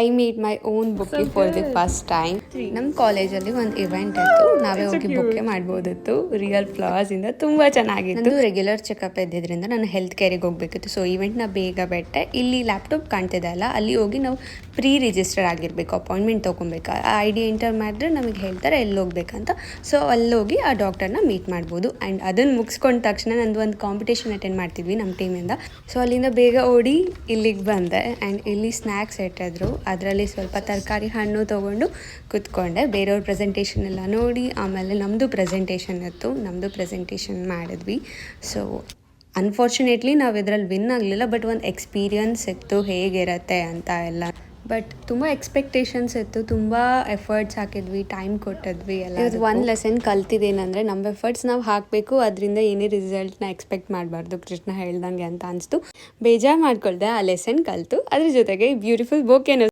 I made my own ಬುಕ್ಕೆ for the first time. ನಮ್ಮ ಕಾಲೇಜಲ್ಲಿ ಒಂದು ಇವೆಂಟ್ ಇತ್ತು, ನಾವೇ ಹೋಗಿ ಬುಕ್ಕೆ ಮಾಡ್ಬೋದಿತ್ತು ರಿಯಲ್ ಫ್ಲವರ್ಸ್ ಇಂದ. ತುಂಬಾ ಚೆನ್ನಾಗಿತ್ತು. ರೆಗ್ಯುಲರ್ ಚೆಕಪ್ ಇದ್ದಿದ್ದರಿಂದ ನಾನು ಹೆಲ್ತ್ ಕೇರಿಗೆ ಹೋಗ್ಬೇಕಿತ್ತು. ಸೊ ಇವೆಂಟ್ನ ಬೇಗ ಬಿಟ್ಟೆ. ಇಲ್ಲಿ ಲ್ಯಾಪ್ಟಾಪ್ ಕಾಣ್ತಿದೆ ಅಲ್ಲ, ಅಲ್ಲಿ ಹೋಗಿ ನಾವು ಪ್ರೀ ರಿಜಿಸ್ಟರ್ ಆಗಿರ್ಬೇಕು, ಅಪಾಯಿಂಟ್ಮೆಂಟ್ ತೊಗೊಬೇಕು. ಆ ID ಎಂಟರ್ ಮಾಡಿದ್ರೆ ನಮಗೆ ಹೇಳ್ತಾರೆ ಎಲ್ಲಿ ಹೋಗ್ಬೇಕಂತ. ಸೊ ಅಲ್ಲೋಗಿ ಆ ಡಾಕ್ಟರ್ನ ಮೀಟ್ ಮಾಡ್ಬೋದು. ಆ್ಯಂಡ್ ಅದನ್ನು ಮುಗಿಸ್ಕೊಂಡ ತಕ್ಷಣ ನಂದು ಒಂದು ಕಾಂಪಿಟೇಷನ್ ಅಟೆಂಡ್ ಮಾಡ್ತಿದ್ವಿ ನಮ್ಮ ಟೀಮಿಂದ. ಸೊ ಅಲ್ಲಿಂದ ಬೇಗ ಓಡಿ ಇಲ್ಲಿಗೆ ಬಂದೆ. ಆ್ಯಂಡ್ ಇಲ್ಲಿ ಸ್ನ್ಯಾಕ್ಸ್ ಇಟ್ಟಿದ್ರು, ಅದರಲ್ಲಿ ಸ್ವಲ್ಪ ತರಕಾರಿ ಹಣ್ಣು ತೊಗೊಂಡು ಕೂತ್ಕೊಂಡೆ. ಬೇರೆಯವ್ರ ಪ್ರೆಸೆಂಟೇಷನ್ ಎಲ್ಲ ನೋಡಿ ಆಮೇಲೆ ನಮ್ಮದು ಪ್ರೆಸೆಂಟೇಷನ್ ಇತ್ತು, ನಮ್ಮದು ಪ್ರೆಸೆಂಟೇಷನ್ ಮಾಡಿದ್ವಿ. ಸೊ ಅನ್ಫಾರ್ಚುನೇಟ್ಲಿ ನಾವು ಇದರಲ್ಲಿ ವಿನ್ ಆಗಲಿಲ್ಲ, ಬಟ್ ಒಂದು ಎಕ್ಸ್ಪೀರಿಯನ್ಸ್ ಇತ್ತು ಹೇಗಿರುತ್ತೆ ಅಂತ ಎಲ್ಲ. ಬಟ್ ತುಂಬ ಎಕ್ಸ್ಪೆಕ್ಟೇಷನ್ಸ್ ಇತ್ತು, ತುಂಬ ಎಫರ್ಟ್ಸ್ ಹಾಕಿದ್ವಿ, ಟೈಮ್ ಕೊಟ್ಟಿದ್ವಿ ಎಲ್ಲ. ಇದು ಒಂದು ಲೆಸನ್ ಕಲ್ತಿದ್ದೇನೆಂದರೆ ನಮ್ಮ ಎಫರ್ಟ್ಸ್ ನಾವು ಹಾಕಬೇಕು, ಅದರಿಂದ ಏನೇ ರಿಸಲ್ಟ್ನ ಎಕ್ಸ್ಪೆಕ್ಟ್ ಮಾಡಬಾರ್ದು, ಕೃಷ್ಣ ಹೇಳ್ದಂಗೆ ಅಂತ ಅನಿಸ್ತು. ಬೇಜಾರು ಮಾಡ್ಕೊಳ್ದೆ, ಆ ಲೆಸನ್ ಕಲಿತು ಅದ್ರ ಜೊತೆಗೆ ಬ್ಯೂಟಿಫುಲ್ ಬೊಕೆನೂ